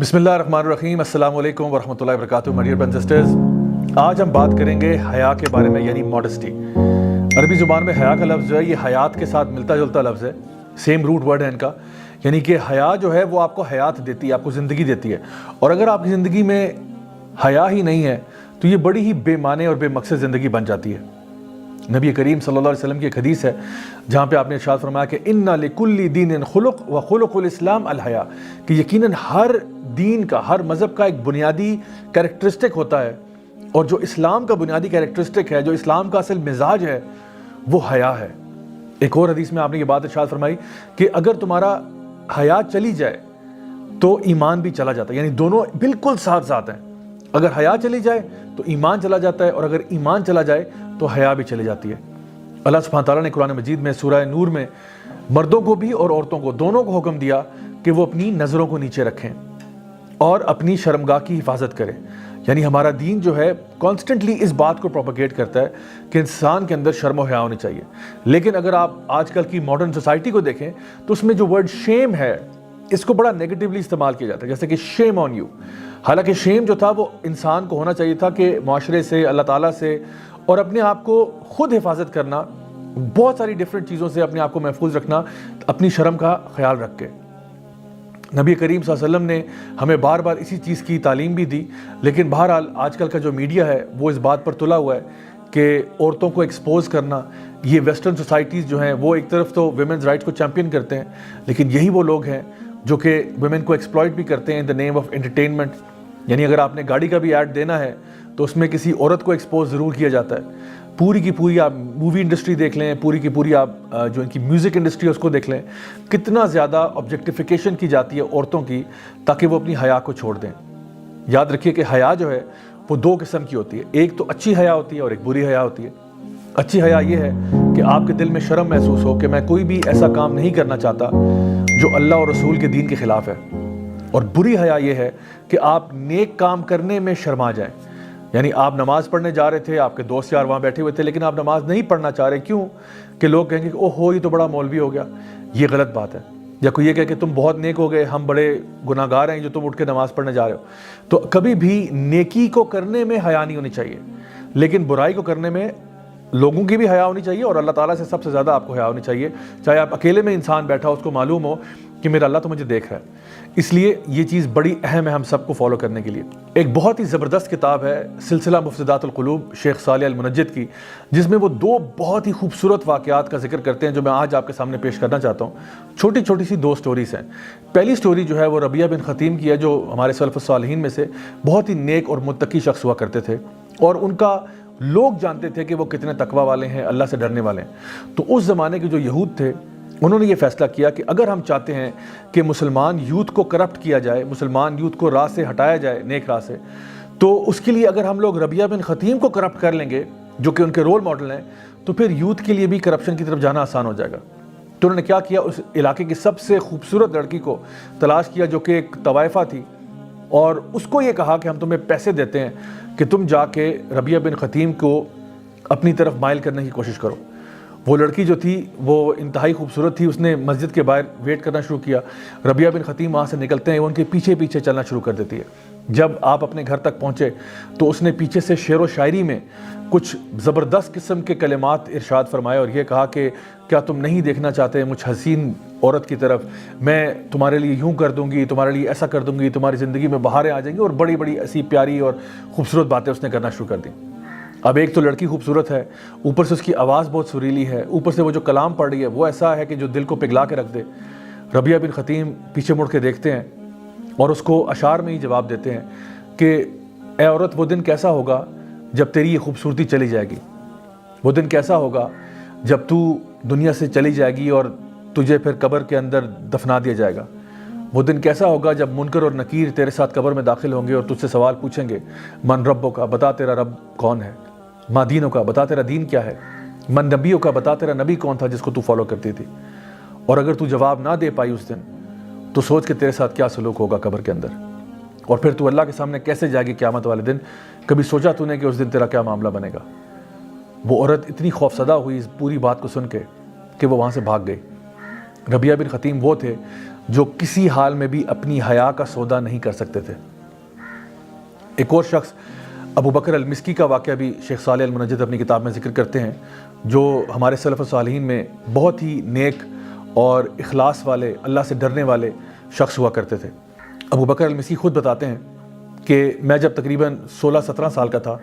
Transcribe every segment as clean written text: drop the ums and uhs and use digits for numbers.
बिस्मिल्लाहिर्रहमानिर्रहीम। अस्सलाम वालेकुम वरहमतुल्लाहि वबरकातुहू। My dear brothers and sisters, आज हम बात करेंगे हया के बारे में, यानी मॉडेस्टी। अरबी ज़ुबान में हया का लफ्ज़ जो है ये हयात के साथ मिलता जुलता लफ्ज़ है, सेम रूट वर्ड है इनका। यानी कि हया जो है वो आपको हयात देती है, आपको ज़िंदगी देती है। और अगर आपकी ज़िंदगी में हया ही नहीं है तो ये बड़ी ही बेमाने और बेमकसद ज़िंदगी बन जाती है। नबी करीम सल्लल्लाहु अलैहि वसल्लम की एक हदीस है जहाँ पे आपने इरशाद फरमाया कि इन्ना लिकुल्ली दीनिन खुलुक व खुलुकुल इस्लाम अल हया, कि यकीनन हर दीन का, हर मज़हब का एक बुनियादी कैरेक्टरिस्टिक होता है, और जो इस्लाम का बुनियादी कैरेक्टरिस्टिक है, जो इस्लाम का असल मिजाज है, वो हया है। एक और हदीस में आपने ये बात इरशाद फरमाई कि अगर तुम्हारा हया चली जाए तो ईमान भी चला जाता है, यानी दोनों बिल्कुल साथ साथ हैं। अगर हया चली जाए तो ईमान चला जाता है, और अगर ईमान चला जाए तो हया भी चली जाती है। अल्लाह सुब्हानहू तआला ने कुरान मजीद में सूरह नूर में मर्दों को भी और औरतों को, दोनों को हुक्म दिया कि वो अपनी नज़रों को नीचे रखें और अपनी शर्मगाह की हिफाजत करें। यानी हमारा दीन जो है कॉन्स्टेंटली इस बात को प्रोपेगेट करता है कि इंसान के अंदर शर्म और हया होनी चाहिए। लेकिन अगर आप आजकल की मॉडर्न सोसाइटी को देखें तो उसमें जो वर्ड शेम है, इसको बड़ा नेगेटिवली इस्तेमाल किया जाता है, जैसे कि शेम ऑन यू। हालांकि शेम जो था वो इंसान को होना चाहिए था कि माशरे से, अल्लाह ताला से और अपने आप को खुद हिफाजत करना, बहुत सारी डिफरेंट चीज़ों से अपने आप को महफूज रखना, अपनी शर्म का ख्याल रख के। नबी करीम सल्लल्लाहु अलैहि वसल्लम ने हमें बार बार इसी चीज़ की तालीम भी दी। लेकिन बहरहाल आजकल का जो मीडिया है वो इस बात पर तुला हुआ है कि औरतों को एक्सपोज करना, ये वेस्टर्न सोसाइटीज़ जो हैं वो एक तरफ तो वुमेन्स राइट्स को चैम्पियन करते हैं, लेकिन यही वो लोग हैं जो कि वुमेन को एक्सप्लॉइट भी करते हैं in the name of entertainment. यानी अगर आपने गाड़ी का भी ऐड देना है तो उसमें किसी औरत को एक्सपोज ज़रूर किया जाता है। पूरी की पूरी आप मूवी इंडस्ट्री देख लें, पूरी की पूरी आप जो इनकी म्यूज़िक इंडस्ट्री है उसको देख लें, कितना ज़्यादा ऑब्जेक्टिफिकेशन की जाती है औरतों की, ताकि वो अपनी हया को छोड़ दें। याद रखिए कि हया जो है वो दो किस्म की होती है, एक तो अच्छी हया होती है और एक बुरी हया होती है। अच्छी हया ये है कि आपके दिल में शर्म महसूस हो कि मैं कोई भी ऐसा काम नहीं करना चाहता जो अल्लाह और रसूल के दीन के ख़िलाफ़ है। और बुरी हया ये है कि आप नेक काम करने में शर्मा जाएं। यानी आप नमाज़ पढ़ने जा रहे थे, आपके दोस्त यार वहाँ बैठे हुए थे, लेकिन आप नमाज़ नहीं पढ़ना चाह रहे। क्यों? कि लोग कहेंगे कि ओहो ये तो बड़ा मौलवी हो गया। ये गलत बात है। या कोई ये कहे कि तुम बहुत नेक हो गए, हम बड़े गुनाहगार हैं जो तुम उठ के नमाज़ पढ़ने जा रहे हो। तो कभी भी नेकी को करने में हया नहीं होनी चाहिए, लेकिन बुराई को करने में लोगों की भी हया होनी चाहिए, और अल्लाह ताला से सबसे ज़्यादा आपको हया होनी चाहिए। चाहे आप अकेले में इंसान बैठा हो, उसको मालूम हो कि मेरा अल्लाह तो मुझे देख रहा है। इसलिए ये चीज़ बड़ी अहम है हम सबको फॉलो करने के लिए। एक बहुत ही ज़बरदस्त किताब है सिलसिला मुफ़्सिदातुल क़ुलूब शेख सालेह अल मुनज्जिद की, जिसमें वो दो बहुत ही खूबसूरत वाक़यात का जिक्र करते हैं जो मैं आज आपके सामने पेश करना चाहता हूँ। छोटी छोटी सी दो स्टोरीज़ हैं। पहली स्टोरी जो है वो रबिया बिन ख़तीम की है, जो हमारे सलफ़ुस सालिहीन में से बहुत ही नेक और मुत्तकी शख्स हुआ करते थे, और उनका लोग जानते थे कि वो कितने तकवा वाले हैं, अल्लाह से डरने वाले हैं। तो उस ज़माने के जो यहूद थे उन्होंने ये फ़ैसला किया कि अगर हम चाहते हैं कि मुसलमान यूथ को करप्ट किया जाए, मुसलमान यूथ को राह से हटाया जाए, नेक राह से, तो उसके लिए अगर हम लोग रबिया बिन ख़तीम को करप्ट कर लेंगे जो कि उनके रोल मॉडल हैं, तो फिर यूथ के लिए भी करप्शन की तरफ जाना आसान हो जाएगा। तो उन्होंने क्या किया, उस इलाके की सबसे खूबसूरत लड़की को तलाश किया जो कि एक तवाइफ़ा थी, और उसको ये कहा कि हम तुम्हें पैसे देते हैं कि तुम जाके रबिया बिन ख़तीम को अपनी तरफ माइल करने की कोशिश करो। वो लड़की जो थी वो इंतहाई खूबसूरत थी। उसने मस्जिद के बाहर वेट करना शुरू किया। रबिया बिन ख़तीम वहाँ से निकलते हैं, वो उनके पीछे पीछे चलना शुरू कर देती है। जब आप अपने घर तक पहुँचे तो उसने पीछे से शेर व शायरी में कुछ ज़बरदस्त किस्म के कलिमात इरशाद फरमाए, और ये कहा कि क्या तुम नहीं देखना चाहते मुझ हसीन औरत की तरफ, मैं तुम्हारे लिए यूँ कर दूँगी, तुम्हारे लिए ऐसा कर दूँगी, तुम्हारी ज़िंदगी में बहारें आ जाएंगी, और बड़ी बड़ी ऐसी प्यारी और ख़ूबसूरत बातें उसने करना शुरू कर दी। अब एक तो लड़की खूबसूरत है, ऊपर से उसकी आवाज़ बहुत सुरीली है, ऊपर से वो जो कलाम पढ़ रही है वो ऐसा है कि जो दिल को पिघला के रख दे। रबिया बिन ख़तीम पीछे मुड़ के देखते हैं और उसको अशार में ही जवाब देते हैं कि ए औरत, वो दिन कैसा होगा जब तेरी ये खूबसूरती चली जाएगी, वो दिन कैसा होगा जब तू दुनिया से चली जाएगी और तुझे फिर कब्र के अंदर दफना दिया जाएगा, वो दिन कैसा होगा जब मुनकर और नकीर तेरे साथ कब्र में दाखिल होंगे और तुझसे सवाल पूछेंगे, मन रब्बो का, बता तेरा रब कौन है, माँ दीनों का, बता तेरा दीन क्या है, मन नबियों का, बता तेरा नबी कौन था जिसको तू फॉलो करती थी। और अगर तू जवाब ना दे पाई उस दिन तो सोच के तेरे साथ क्या सलूक होगा कब्र के अंदर, और फिर तू अल्लाह के सामने कैसे जाएगी क़यामत वाले दिन। कभी सोचा तूने कि उस दिन तेरा क्या मामला बनेगा। वो औरत इतनी खौफसदा हुई इस पूरी बात को सुन के कि वो वहाँ से भाग गई। रबिया बिन ख़तीम वो थे جو کسی حال میں بھی اپنی حیا کا سودا نہیں کر سکتے تھے۔ ایک اور شخص ابو بکر المسکی کا واقعہ بھی شیخ صالح المنجد اپنی کتاب میں ذکر کرتے ہیں، جو ہمارے سلف صالحین میں بہت ہی نیک اور اخلاص والے، اللہ سے ڈرنے والے شخص ہوا کرتے تھے۔ ابو بکر المسکی خود بتاتے ہیں کہ میں جب تقریباً 16-17 سال کا تھا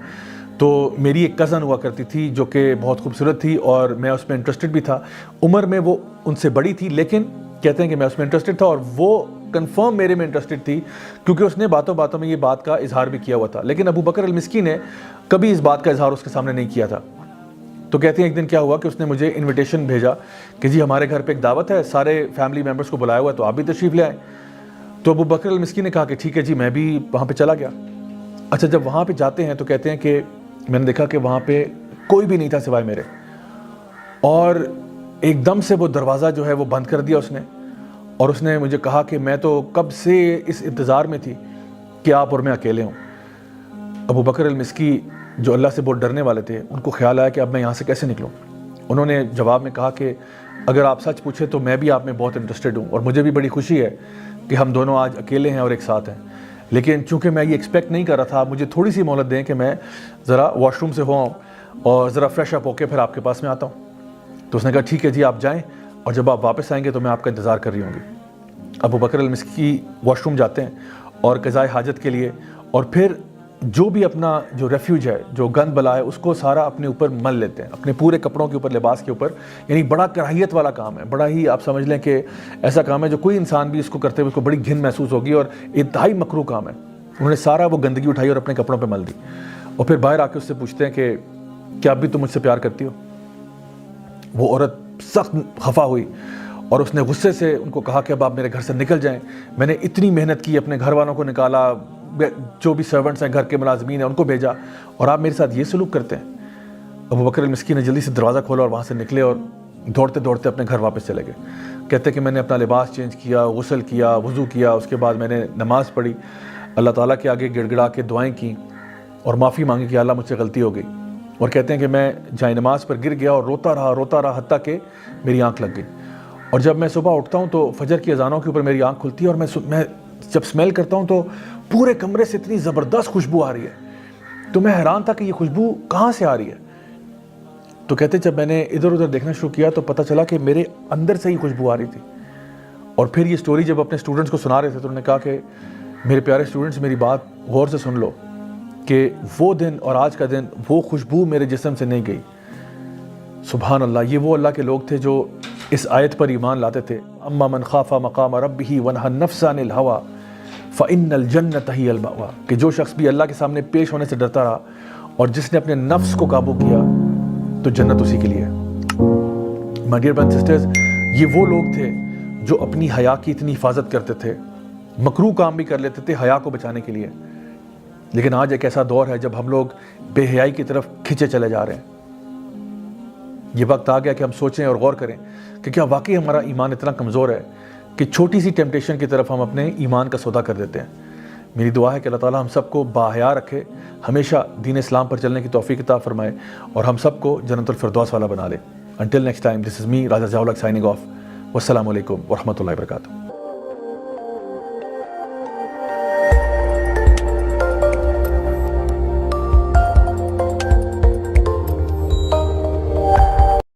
تو میری ایک کزن ہوا کرتی تھی جو کہ بہت خوبصورت تھی اور میں اس میں انٹرسٹڈ بھی تھا۔ عمر میں وہ ان سے بڑی تھی، لیکن کہتے ہیں کہ میں اس میں انٹرسٹڈ تھا اور وہ کنفرم میرے میں انٹرسٹڈ تھی، کیونکہ اس نے باتوں باتوں میں یہ بات کا اظہار بھی کیا ہوا تھا۔ لیکن ابو بکر المسکی نے کبھی اس بات کا اظہار اس کے سامنے نہیں کیا تھا۔ تو کہتے ہیں ایک دن کیا ہوا کہ اس نے مجھے انویٹیشن بھیجا کہ جی ہمارے گھر پہ ایک دعوت ہے، سارے فیملی ممبرس کو بلایا ہوا ہے، تو آپ بھی تشریف لے آئیں۔ تو ابو بکر المسکی نے کہا کہ ٹھیک ہے جی، میں بھی وہاں پہ چلا گیا۔ اچھا، جب وہاں پہ جاتے ہیں تو کہتے ہیں کہ میں نے دیکھا کہ وہاں پہ کوئی بھی نہیں تھا سوائے میرے، اور ایک دم سے وہ دروازہ جو ہے وہ بند کر دیا اس نے، اور اس نے مجھے کہا کہ میں تو کب سے اس انتظار میں تھی کہ آپ اور میں اکیلے ہوں۔ ابو بکر المسکی جو اللہ سے بہت ڈرنے والے تھے، ان کو خیال آیا کہ اب میں یہاں سے کیسے نکلوں۔ انہوں نے جواب میں کہا کہ اگر آپ سچ پوچھیں تو میں بھی آپ میں بہت انٹرسٹڈ ہوں، اور مجھے بھی بڑی خوشی ہے کہ ہم دونوں آج اکیلے ہیں اور ایک ساتھ ہیں، لیکن چونکہ میں یہ ایکسپیکٹ نہیں کر رہا تھا، مجھے تھوڑی سی مہلت دیں کہ میں ذرا واش روم سے ہو آؤں اور ذرا فریش اپ ہو کے پھر آپ کے پاس میں آتا ہوں۔ تو اس نے کہا ٹھیک ہے جی، آپ جائیں، اور جب آپ واپس آئیں گے تو میں آپ کا انتظار کر رہی ہوں گی۔ ابو بکر المسکی واش روم جاتے ہیں اور قضائے حاجت کے لیے، اور پھر جو بھی اپنا جو ریفیوج ہے، جو گند بلا ہے، اس کو سارا اپنے اوپر مل لیتے ہیں، اپنے پورے کپڑوں کے اوپر، لباس کے اوپر۔ یعنی بڑا کراہیت والا کام ہے، بڑا ہی آپ سمجھ لیں کہ ایسا کام ہے جو کوئی انسان بھی اس کو کرتے ہوئے اس کو بڑی گھن محسوس ہوگی، اور انتہائی مکروہ کام ہے۔ انہوں نے سارا وہ گندگی اٹھائی اور اپنے کپڑوں پہ مل دی، اور پھر باہر آ کے اس سے پوچھتے ہیں کہ کیا اب بھی تم مجھ سے پیار کرتی ہو؟ وہ عورت سخت خفا ہوئی اور اس نے غصے سے ان کو کہا کہ اب آپ میرے گھر سے نکل جائیں، میں نے اتنی محنت کی، اپنے گھر والوں کو نکالا، جو بھی سرونٹس ہیں، گھر کے ملازمین ہیں، ان کو بھیجا، اور آپ میرے ساتھ یہ سلوک کرتے ہیں۔ ابو بکر المسکی نے جلدی سے دروازہ کھولا اور وہاں سے نکلے اور دوڑتے دوڑتے اپنے گھر واپس چلے گئے۔ کہتے ہیں کہ میں نے اپنا لباس چینج کیا، غسل کیا، وضو کیا، اس کے بعد میں نے نماز پڑھی، اللہ تعالیٰ کے آگے گڑ گڑا کے دعائیں کیں اور معافی مانگی کہ اللہ مجھ سے غلطی ہو گئی۔ اور کہتے ہیں کہ میں جائے نماز پر گر گیا اور روتا رہا حتیٰ کہ میری آنکھ لگ گئی، اور جب میں صبح اٹھتا ہوں تو فجر کی اذانوں کے اوپر میری آنکھ کھلتی ہے، اور میں جب اسمیل کرتا ہوں تو پورے کمرے سے اتنی زبردست خوشبو آ رہی ہے، تو میں حیران تھا کہ یہ خوشبو کہاں سے آ رہی ہے۔ تو کہتے جب میں نے ادھر ادھر دیکھنا شروع کیا تو پتہ چلا کہ میرے اندر سے ہی خوشبو آ رہی تھی۔ اور پھر یہ سٹوری جب اپنے اسٹوڈنٹس کو سنا رہے تھے تو انہوں نے کہا کہ میرے پیارے اسٹوڈنٹس، میری بات غور سے سن لو کہ وہ دن اور آج کا دن وہ خوشبو میرے جسم سے نہیں گئی۔ سبحان اللہ، یہ وہ اللہ کے لوگ تھے جو اس آیت پر ایمان لاتے تھے، اما من خاف مقام ربہ ونہى النفس عن الہوى فإن الجنۃ ہی المأویٰ، کہ جو شخص بھی اللہ کے سامنے پیش ہونے سے ڈرتا رہا اور جس نے اپنے نفس کو قابو کیا تو جنت اسی کے لیے ہے۔ My dear brothers and sisters, یہ وہ لوگ تھے جو اپنی حیا کی اتنی حفاظت کرتے تھے، مکروہ کام بھی کر لیتے تھے حیا کو بچانے کے لیے۔ لیکن آج ایک ایسا دور ہے جب ہم لوگ بے حیائی کی طرف کھنچے چلے جا رہے ہیں۔ یہ وقت آ گیا کہ ہم سوچیں اور غور کریں کہ کیا واقعی ہمارا ایمان اتنا کمزور ہے کہ چھوٹی سی ٹیمپٹیشن کی طرف ہم اپنے ایمان کا سودا کر دیتے ہیں۔ میری دعا ہے کہ اللہ تعالیٰ ہم سب کو باحیا رکھے، ہمیشہ دین اسلام پر چلنے کی توفیق عطا فرمائے، اور ہم سب کو جنت الفردوس والا بنا لے۔ Until next time, this is me, Raja Zawlak, signing off. Wassalamu alaikum wa rahmatullahi wa barakatuh.